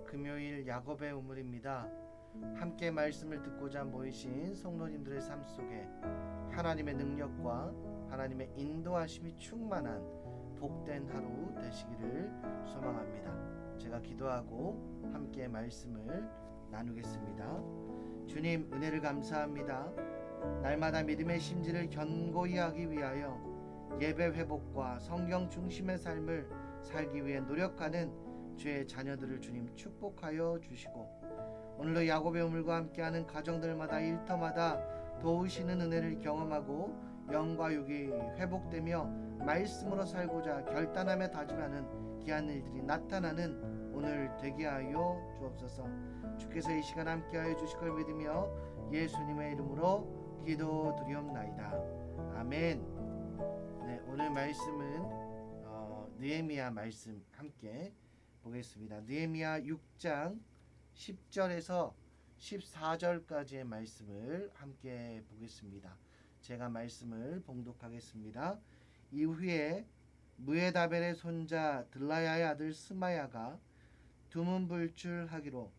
금요일 야곱의 우물입니다. 함께 말씀을 듣고자 모이신 성도님들의 삶 속에 하나님의 능력과 하나님의 인도하심이 충만한 복된 하루 되시기를 소망합니다. 제가 기도하고 함께 말씀을 나누겠습니다. 주님, 은혜를 감사합니다. 날마다 믿음의 심지를 견고히 하기 위하여 예배 회복과 성경 중심의 삶을 살기 위해 노력하는 주의 자녀들을 주님 축복하여 주시고, 오늘도 야곱의 우물과 함께하는 가정들마다 일터마다 도우시는 은혜를 경험하고 영과 육이 회복되며 말씀으로 살고자 결단하며 다짐하는 귀한 일들이 나타나는 오늘 되게 하여 주옵소서. 주께서 이 시간 함께하여 주실 걸 믿으며 예수님의 이름으로 기도드리옵나이다. 아멘. 네, 오늘 말씀은 느헤미야 말씀 함께 보겠습니다. 느헤미야 6장 10절에서 14절까지의 말씀을 함께 보겠습니다. 제가 말씀을 봉독하겠습니다. 이후에 무에다벨의 손자 들라야의 아들 스마야가 두문불출하기로,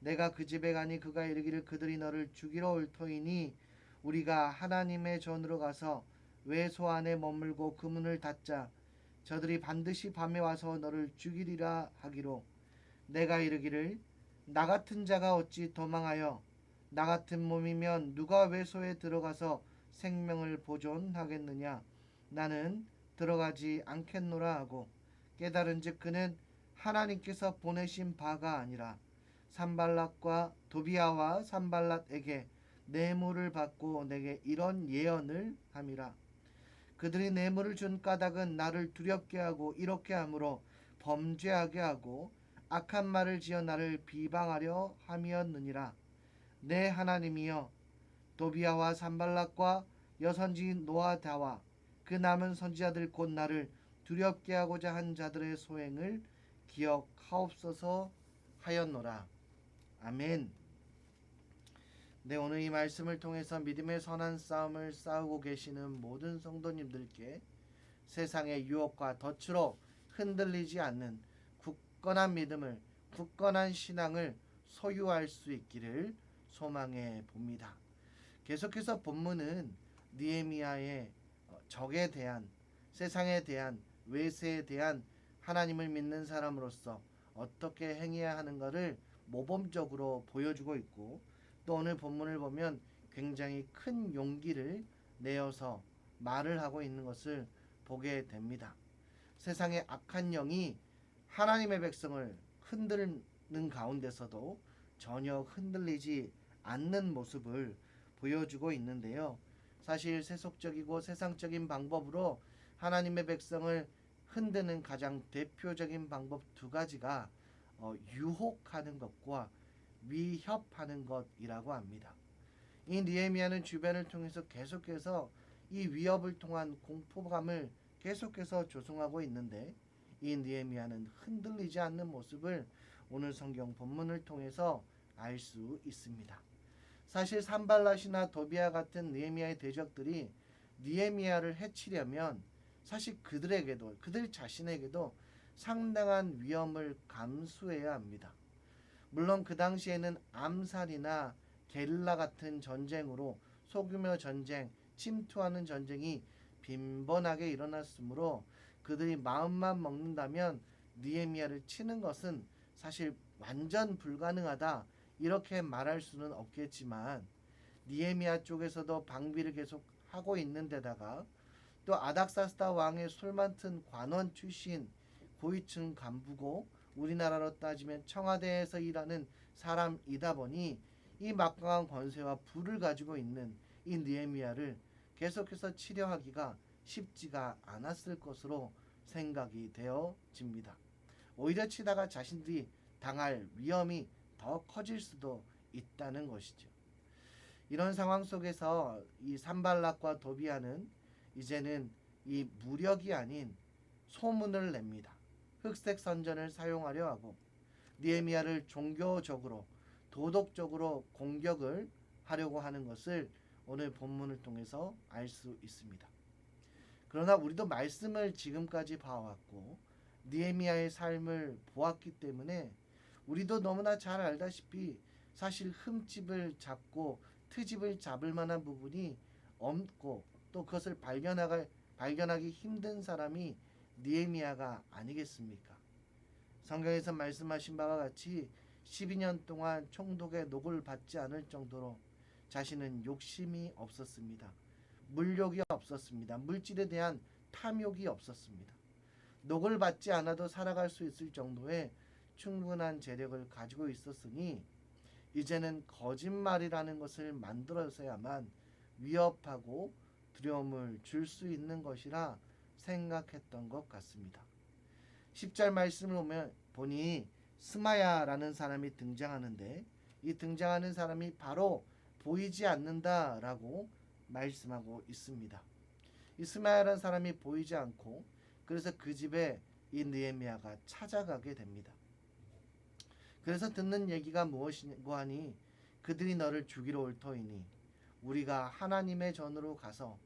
내가 그 집에 가니 그가 이르기를 그들이 너를 죽이러 올 터이니 우리가 하나님의 전으로 가서 외소 안에 머물고 그 문을 닫자. 저들이 반드시 밤에 와서 너를 죽이리라 하기로, 내가 이르기를 나 같은 자가 어찌 도망하여 나 같은 몸이면 누가 외소에 들어가서 생명을 보존하겠느냐. 나는 들어가지 않겠노라 하고, 깨달은즉 그는 하나님께서 보내신 바가 아니라 산발랏과 도비아와 산발랏에게 뇌물을 받고 내게 이런 예언을 함이라. 그들이 뇌물을 준 까닭은 나를 두렵게 하고 이렇게 함으로 범죄하게 하고 악한 말을 지어 나를 비방하려 함이었느니라. 내 하나님이여, 도비아와 산발랏과 여선지 노아다와 그 남은 선지자들 곧 나를 두렵게 하고자 한 자들의 소행을 기억하옵소서 하였노라. 아멘. 네, 오늘 이 말씀을 통해서 믿음의 선한 싸움을 싸우고 계시는 모든 성도님들께 세상의 유혹과 덫으로 흔들리지 않는 굳건한 믿음을, 굳건한 신앙을 소유할 수 있기를 소망해 봅니다. 계속해서 본문은 느헤미야의 적에 대한, 세상에 대한, 외세에 대한 하나님을 믿는 사람으로서 어떻게 행해야 하는 것을 모범적으로 보여주고 있고, 또 오늘 본문을 보면 굉장히 큰 용기를 내어서 말을 하고 있는 것을 보게 됩니다. 세상의 악한 영이 하나님의 백성을 흔드는 가운데서도 전혀 흔들리지 않는 모습을 보여주고 있는데요. 사실 세속적이고 세상적인 방법으로 하나님의 백성을 흔드는 가장 대표적인 방법 두 가지가 유혹하는 것과 위협하는 것이라고 합니다. 이 느헤미야는 주변을 통해서 계속해서 이 위협을 통한 공포감을 계속해서 조성하고 있는데, 이 느헤미야는 흔들리지 않는 모습을 오늘 성경 본문을 통해서 알 수 있습니다. 사실 산발랏이나 도비아 같은 느헤미야의 대적들이 느헤미야를 해치려면 사실 그들에게도, 그들 자신에게도 상당한 위험을 감수해야 합니다. 물론 그 당시에는 암살이나 게릴라 같은 전쟁으로 소규모 전쟁, 침투하는 전쟁이 빈번하게 일어났으므로 그들이 마음만 먹는다면 느헤미야를 치는 것은 사실 완전 불가능하다, 이렇게 말할 수는 없겠지만, 느헤미야 쪽에서도 방비를 계속 하고 있는 데다가 또 아닥사스다 왕의 술 맡은 관원 출신 고위층 간부고 우리나라로 따지면 청와대에서 일하는 사람이다 보니 이 막강한 권세와 부를 가지고 있는 이 느헤미야를 계속해서 치려하기가 쉽지가 않았을 것으로 생각이 되어집니다. 오히려 치다가 자신들이 당할 위험이 더 커질 수도 있다는 것이죠. 이런 상황 속에서 이 산발랏과 도비아는 이제는 이 무력이 아닌 소문을 냅니다. 흑색 선전을 사용하려 하고 느헤미야를 종교적으로, 도덕적으로 공격을 하려고 하는 것을 오늘 본문을 통해서 알 수 있습니다. 그러나 우리도 말씀을 지금까지 봐왔고 느헤미야의 삶을 보았기 때문에 우리도 너무나 잘 알다시피 사실 흠집을 잡고 트집을 잡을 만한 부분이 없고 또 그것을 발견하기 힘든 사람이 느헤미야가 아니겠습니까? 성경에서 말씀하신 바와 같이 12년 동안 총독의 녹을 받지 않을 정도로 자신은 욕심이 없었습니다. 물욕이 없었습니다. 물질에 대한 탐욕이 없었습니다. 녹을 받지 않아도 살아갈 수 있을 정도의 충분한 재력을 가지고 있었으니 이제는 거짓말이라는 것을 만들어서야만 위협하고 두려움을 줄 수 있는 것이라 생각했던 것 같습니다. 10절 말씀을 보니 스마야라는 사람이 등장하는데 이 등장하는 사람이 바로 보이지 않는다라고 말씀하고 있습니다. 이 스마야라는 사람이 보이지 않고 그래서 그 집에 이 느헤미야가 찾아가게 됩니다. 그래서 듣는 얘기가 무엇이고 하니 그들이 너를 죽이러 올 터이니 우리가 하나님의 전으로 가서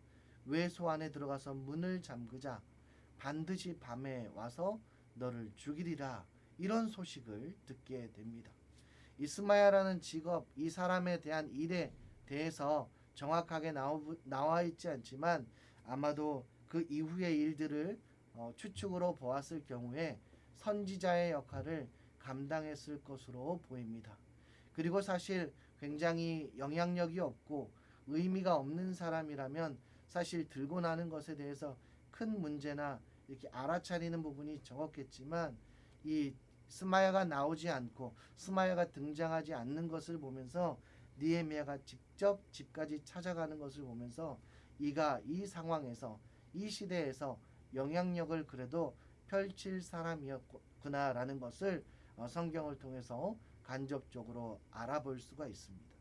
외소 안에 들어가서 문을 잠그자 반드시 밤에 와서 너를 죽이리라. 이런 소식을 듣게 됩니다. 이스마야라는 직업, 이 사람에 대한 일에 대해서 정확하게 나와 있지 않지만 아마도 그 이후의 일들을 추측으로 보았을 경우에 선지자의 역할을 감당했을 것으로 보입니다. 그리고 사실 굉장히 영향력이 없고 의미가 없는 사람이라면 사실 들고 나는 것에 대해서 큰 문제나 이렇게 알아차리는 부분이 적었겠지만 이 스마야가 나오지 않고 스마야가 등장하지 않는 것을 보면서 느헤미야가 직접 집까지 찾아가는 것을 보면서 이가 이 상황에서 이 시대에서 영향력을 그래도 펼칠 사람이었구나라는 것을 성경을 통해서 간접적으로 알아볼 수가 있습니다.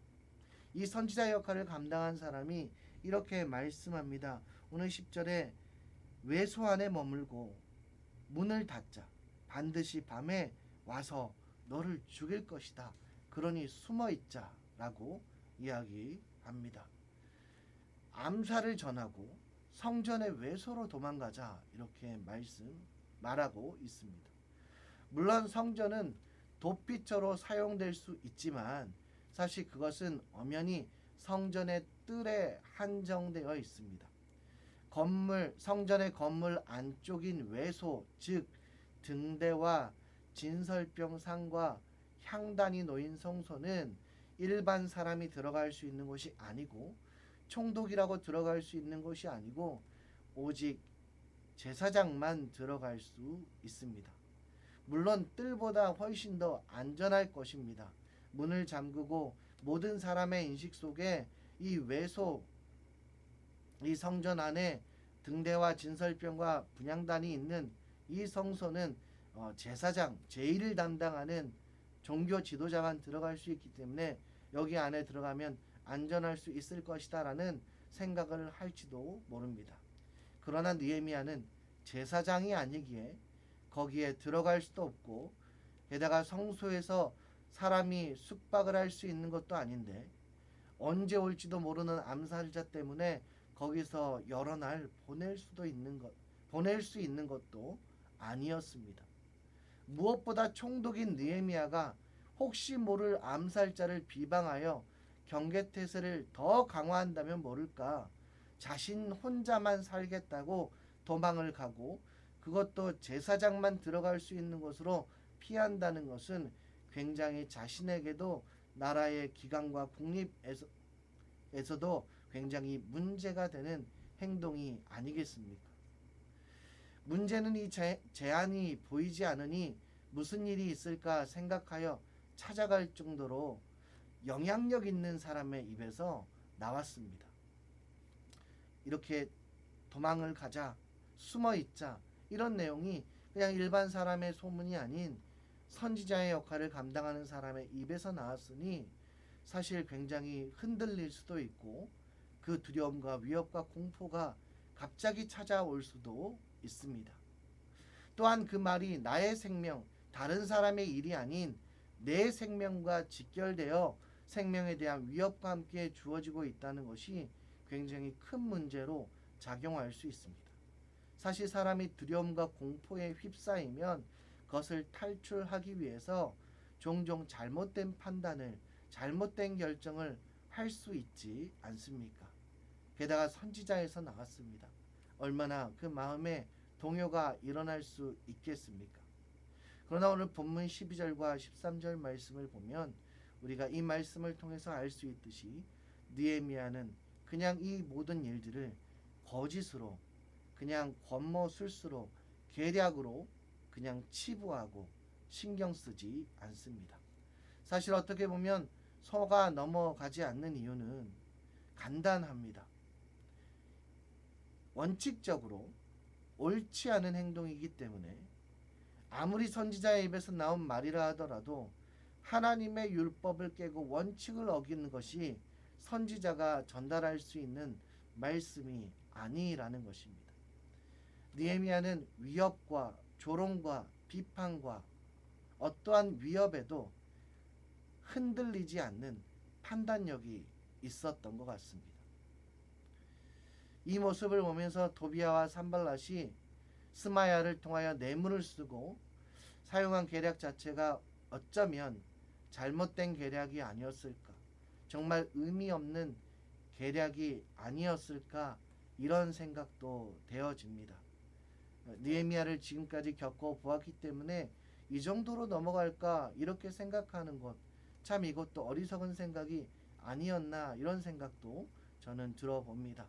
이 선지자 역할을 감당한 사람이 이렇게 말씀합니다. 오늘 10절에 외소 안에 머물고 문을 닫자 반드시 밤에 와서 너를 죽일 것이다. 그러니 숨어 있자라고 이야기합니다. 암살을 전하고 성전의 외소로 도망가자 이렇게 말하고 있습니다. 물론 성전은 도피처로 사용될 수 있지만 사실 그것은 엄연히 성전의 뜰에 한정되어 있습니다. 성전의 건물 안쪽인 외소, 즉 등대와 진설병 상과 향단이 놓인 성소는 일반 사람이 들어갈 수 있는 곳이 아니고 총독이라고 들어갈 수 있는 곳이 아니고 오직 제사장만 들어갈 수 있습니다. 물론 뜰보다 훨씬 더 안전할 것입니다. 문을 잠그고 모든 사람의 인식 속에 이 외소, 이 성전 안에 등대와 진설병과 분향단이 있는 이 성소는 제사장, 제일을 담당하는 종교 지도자만 들어갈 수 있기 때문에 여기 안에 들어가면 안전할 수 있을 것이다 라는 생각을 할지도 모릅니다. 그러나 느헤미야는 제사장이 아니기에 거기에 들어갈 수도 없고 게다가 성소에서 사람이 숙박을 할 수 있는 것도 아닌데 언제 올지도 모르는 암살자 때문에 거기서 여러 날 보낼 수 있는 것도 아니었습니다. 무엇보다 총독인 느헤미야가 혹시 모를 암살자를 비방하여 경계태세를 더 강화한다면 모를까 자신 혼자만 살겠다고 도망을 가고 그것도 제사장만 들어갈 수 있는 곳으로 피한다는 것은 굉장히 자신에게도 나라의 기강과 국립에서도 굉장히 문제가 되는 행동이 아니겠습니까? 문제는 이 제안이 보이지 않으니 무슨 일이 있을까 생각하여 찾아갈 정도로 영향력 있는 사람의 입에서 나왔습니다. 이렇게 도망을 가자, 숨어 있자 이런 내용이 그냥 일반 사람의 소문이 아닌 선지자의 역할을 감당하는 사람의 입에서 나왔으니 사실 굉장히 흔들릴 수도 있고 그 두려움과 위협과 공포가 갑자기 찾아올 수도 있습니다. 또한 그 말이 나의 생명, 다른 사람의 일이 아닌 내 생명과 직결되어 생명에 대한 위협과 함께 주어지고 있다는 것이 굉장히 큰 문제로 작용할 수 있습니다. 사실 사람이 두려움과 공포에 휩싸이면 그것을 탈출하기 위해서 종종 잘못된 판단을, 잘못된 결정을 할 수 있지 않습니까? 게다가 선지자에서 나왔습니다. 얼마나 그 마음에 동요가 일어날 수 있겠습니까? 그러나 오늘 본문 12절과 13절 말씀을 보면 우리가 이 말씀을 통해서 알 수 있듯이 느헤미야는 그냥 이 모든 일들을 거짓으로, 그냥 권모술수로, 계략으로 그냥 치부하고 신경 쓰지 않습니다. 사실 어떻게 보면 속아 넘어가지 않는 이유는 간단합니다. 원칙적으로 옳지 않은 행동이기 때문에 아무리 선지자의 입에서 나온 말이라 하더라도 하나님의 율법을 깨고 원칙을 어기는 것이 선지자가 전달할 수 있는 말씀이 아니라는 것입니다. 느헤미야는 위협과 조롱과 비판과 어떠한 위협에도 흔들리지 않는 판단력이 있었던 것 같습니다. 이 모습을 보면서 도비야와 산발랏이 스마야를 통하여 뇌물을 쓰고 사용한 계략 자체가 어쩌면 잘못된 계략이 아니었을까, 정말 의미 없는 계략이 아니었을까, 이런 생각도 되어집니다. 느헤미야를 지금까지 겪어 보았기 때문에 이 정도로 넘어갈까 이렇게 생각하는 것, 참 이것도 어리석은 생각이 아니었나, 이런 생각도 저는 들어봅니다.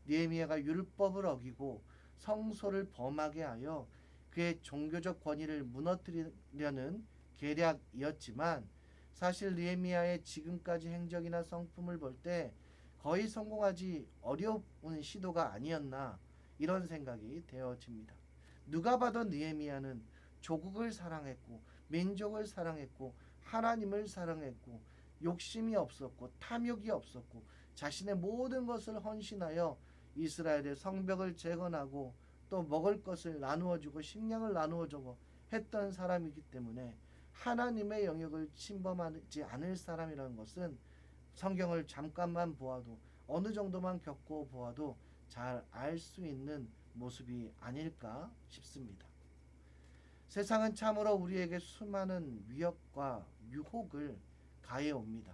느헤미야가 율법을 어기고 성소를 범하게 하여 그의 종교적 권위를 무너뜨리려는 계략이었지만 사실 느헤미야의 지금까지 행적이나 성품을 볼 때 거의 성공하지 어려운 시도가 아니었나, 이런 생각이 되어집니다. 누가 봐도 느헤미야는 조국을 사랑했고 민족을 사랑했고 하나님을 사랑했고 욕심이 없었고 탐욕이 없었고 자신의 모든 것을 헌신하여 이스라엘의 성벽을 재건하고 또 먹을 것을 나누어주고 식량을 나누어주고 했던 사람이기 때문에 하나님의 영역을 침범하지 않을 사람이라는 것은 성경을 잠깐만 보아도, 어느 정도만 겪고 보아도 잘 알 수 있는 모습이 아닐까 싶습니다. 세상은 참으로 우리에게 수많은 위협과 유혹을 가해옵니다.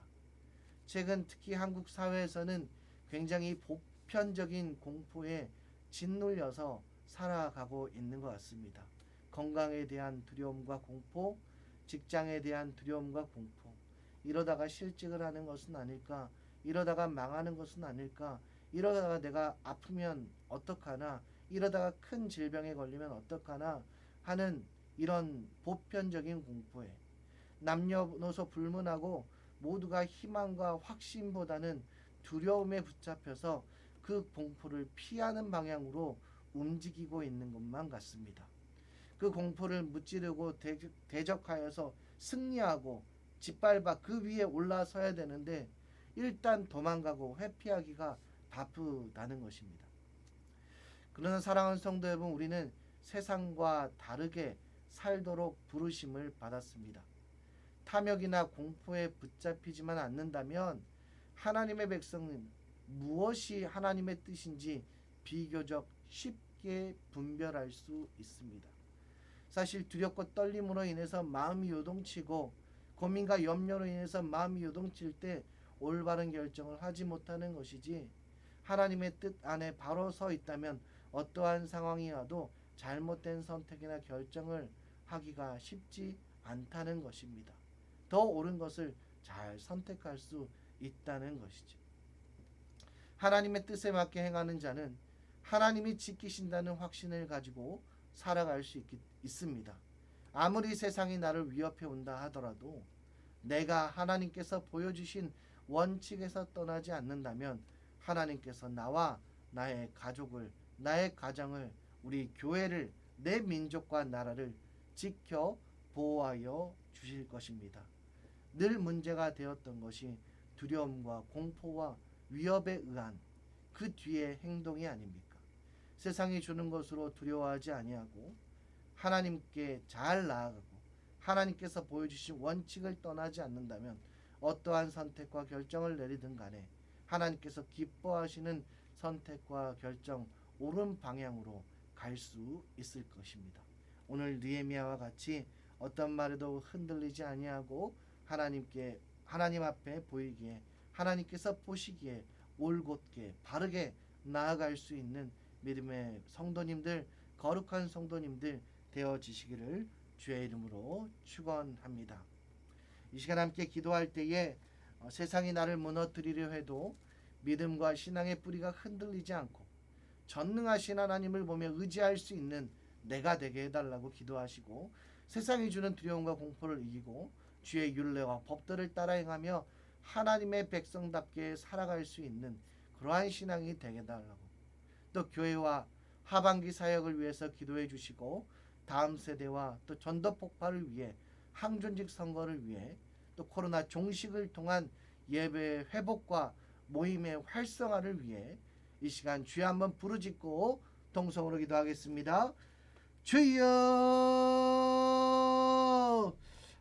최근 특히 한국 사회에서는 굉장히 보편적인 공포에 짓눌려서 살아가고 있는 것 같습니다. 건강에 대한 두려움과 공포, 직장에 대한 두려움과 공포, 이러다가 실직을 하는 것은 아닐까, 이러다가 망하는 것은 아닐까, 이러다가 내가 아프면 어떡하나, 이러다가 큰 질병에 걸리면 어떡하나 하는 이런 보편적인 공포에 남녀노소 불문하고 모두가 희망과 확신보다는 두려움에 붙잡혀서 그 공포를 피하는 방향으로 움직이고 있는 것만 같습니다. 그 공포를 무찌르고 대적하여서 승리하고 짓밟아 그 위에 올라서야 되는데 일단 도망가고 회피하기가 바쁘다는 것입니다. 그러나 사랑하는 성도 여러분, 우리는 세상과 다르게 살도록 부르심을 받았습니다. 탐욕이나 공포에 붙잡히지만 않는다면 하나님의 백성은 무엇이 하나님의 뜻인지 비교적 쉽게 분별할 수 있습니다. 사실 두렵고 떨림으로 인해서 마음이 요동치고 고민과 염려로 인해서 마음이 요동칠 때 올바른 결정을 하지 못하는 것이지, 하나님의 뜻 안에 바로 서 있다면 어떠한 상황이 와도 잘못된 선택이나 결정을 하기가 쉽지 않다는 것입니다. 더 옳은 것을 잘 선택할 수 있다는 것이죠. 하나님의 뜻에 맞게 행하는 자는 하나님이 지키신다는 확신을 가지고 살아갈 수 있습니다. 아무리 세상이 나를 위협해 온다 하더라도 내가 하나님께서 보여주신 원칙에서 떠나지 않는다면 하나님께서 나와 나의 가족을, 나의 가정을, 우리 교회를, 내 민족과 나라를 지켜 보호하여 주실 것입니다. 늘 문제가 되었던 것이 두려움과 공포와 위협에 의한 그 뒤의 행동이 아닙니까? 세상이 주는 것으로 두려워하지 아니하고 하나님께 잘 나아가고 하나님께서 보여주신 원칙을 떠나지 않는다면 어떠한 선택과 결정을 내리든 간에 하나님께서 기뻐하시는 선택과 결정, 옳은 방향으로 갈 수 있을 것입니다. 오늘 느헤미야와 같이 어떤 말에도 흔들리지 아니하고 하나님 앞에 보이기에 하나님께서 보시기에 올곧게 바르게 나아갈 수 있는 믿음의 성도님들, 거룩한 성도님들 되어지시기를 주의 이름으로 축원합니다. 이 시간 함께 기도할 때에 세상이 나를 무너뜨리려 해도 믿음과 신앙의 뿌리가 흔들리지 않고 전능하신 하나님을 보며 의지할 수 있는 내가 되게 해달라고 기도하시고, 세상이 주는 두려움과 공포를 이기고 주의 율례와 법도를 따라 행하며 하나님의 백성답게 살아갈 수 있는 그러한 신앙이 되게 해달라고, 또 교회와 하반기 사역을 위해서 기도해 주시고, 다음 세대와 또 전도 폭발을 위해, 항존직 선거를 위해, 또 코로나 종식을 통한 예배 회복과 모임의 활성화를 위해 이 시간 주여 한번 부르짖고 동성으로 기도하겠습니다. 주여,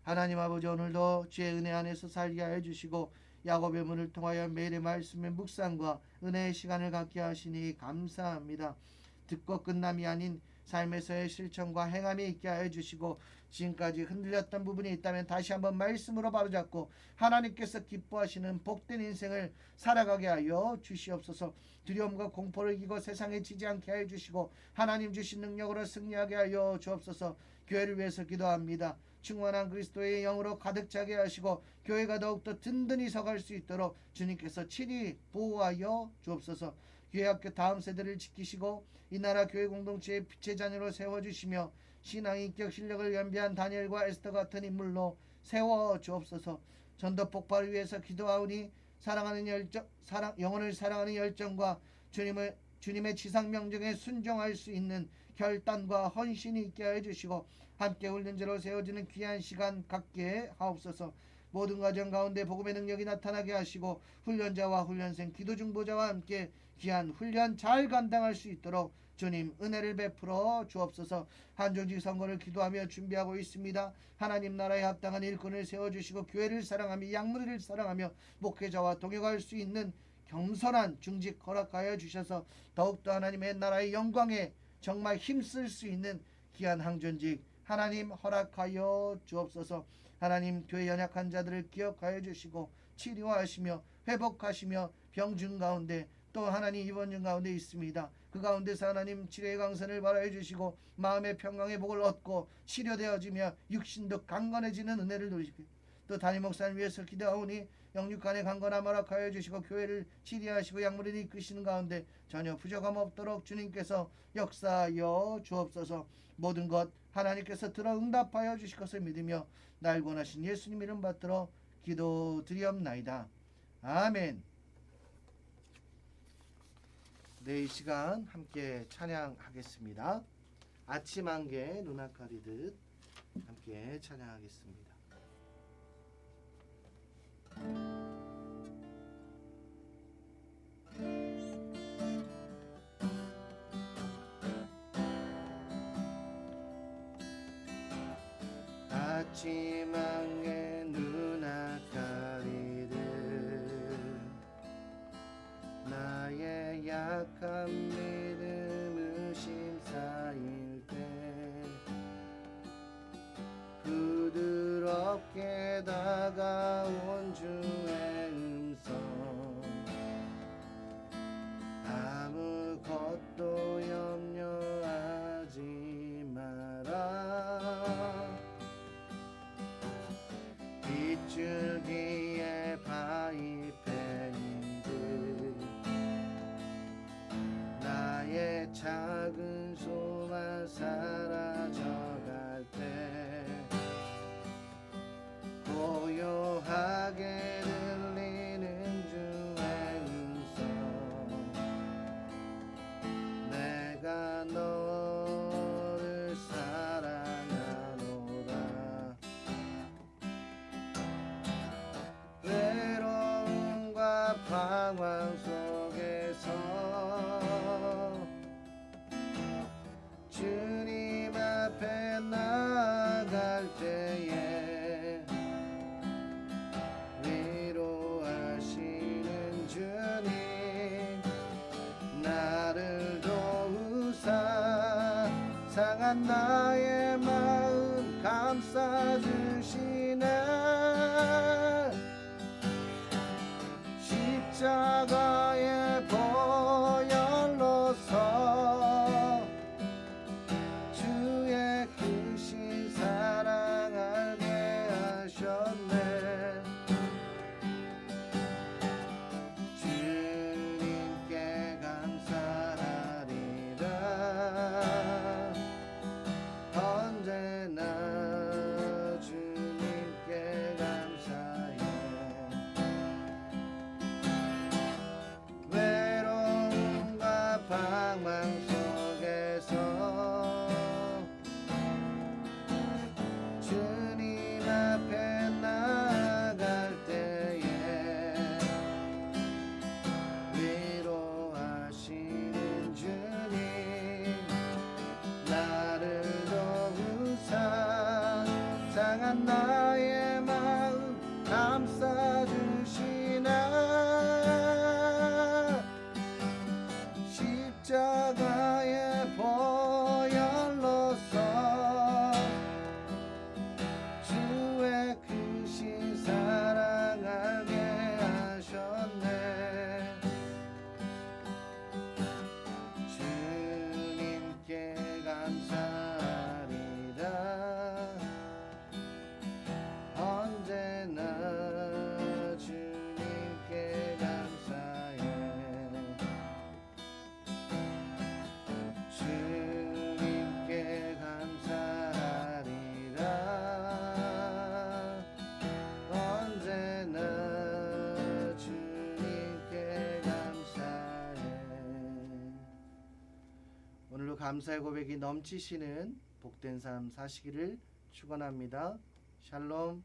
하나님 아버지, 오늘도 주의 은혜 안에서 살게 하여 주시고 야곱의 문을 통하여 매일의 말씀의 묵상과 은혜의 시간을 갖게 하시니 감사합니다. 듣고 끝남이 아닌 삶에서의 실천과 행함이 있게 하여 주시고, 지금까지 흔들렸던 부분이 있다면 다시 한번 말씀으로 바로잡고 하나님께서 기뻐하시는 복된 인생을 살아가게 하여 주시옵소서. 두려움과 공포를 이기고 세상에 지지 않게 하여 주시고 하나님 주신 능력으로 승리하게 하여 주옵소서. 교회를 위해서 기도합니다. 충만한 그리스도의 영으로 가득 차게 하시고 교회가 더욱더 든든히 서갈 수 있도록 주님께서 친히 보호하여 주옵소서. 교회 학교 다음 세대를 지키시고 이 나라 교회 공동체의 빛의 자녀로 세워주시며 신앙 인격 실력을 연비한 다니엘과 에스더 같은 인물로 세워 주옵소서. 전도 폭발을 위해서 기도하오니 사랑하는 열정, 영혼을 사랑하는 열정과 주님의 지상 명령에 순종할 수 있는 결단과 헌신이 있게 하여 주시고 함께 훈련자로 세워지는 귀한 시간 갖게 하옵소서. 모든 과정 가운데 복음의 능력이 나타나게 하시고 훈련자와 훈련생, 기도 중보자와 함께 귀한 훈련 잘 감당할 수 있도록 주님 은혜를 베풀어 주옵소서. 한정직 선거를 기도하며 준비하고 있습니다. 하나님 나라에 합당한 일꾼을 세워주시고 교회를 사랑하며 양무리를 사랑하며 목회자와 동역할 수 있는 겸손한 중직 허락하여 주셔서 더욱더 하나님의 나라의 영광에 정말 힘쓸 수 있는 귀한 항전직 하나님 허락하여 주옵소서. 하나님 교회 연약한 자들을 기억하여 주시고 치료하시며 회복하시며 병중 가운데 또 하나님 입원중 가운데 있습니다. 그 가운데서 하나님 치료의 강선을 바라해 주시고 마음의 평강의 복을 얻고 치료되어지며 육신도 강건해지는 은혜를 누리시고, 또 담임 목사를 위해서 기도하오니 영육간의 강건함 허락하여 주시고 교회를 치료하시고 양무리를 이끄시는 가운데 전혀 부족함 없도록 주님께서 역사하여 주옵소서. 모든 것 하나님께서 들어 응답하여 주실 것을 믿으며 날 권하신 예수님 이름 받들어 기도드리옵나이다. 아멘. 네, 이 시간 함께 찬양하겠습니다. 아침 안개 눈 아까리듯 함께 찬양하겠습니다. 아침 안개 눈 아까리듯 나의 약한 믿음 의심 쌓일 때 부드럽게 다가온 주의 음성 아무것도 염려하지 마라 빗줄기에 바위패인 듯 나의 작은 소망 사라져갈 때 고요하게 들리는 주의 음성 내가 너를 사랑하노라 외로움과 방황 속에서 주님 앞에 나아갈 때에 위로하시는 주님 나를 도우사 상한 나의 마음 감싸주시네. 십자가의 보혈로서 주의 크신 사랑 알게 하셨네. 주님께 감사하리라. 언제나 주님께 감사해. 외로움과 방황 속에서 주님 앞에 나아갈 때에 위로하시는 주님, 나를 도우사 상한 나의 마음 감싸주시나. 십자가의 보혈로서 주의 크신 사랑 알게 하셨네. 주님께 감사하리라. 언제나 주님께 감사해. 주님께 감사하리라. 언제나 주님께 감사해. 오늘도 감사의 고백이 넘치시는 복된 삶 사시기를 축원합니다. 샬롬.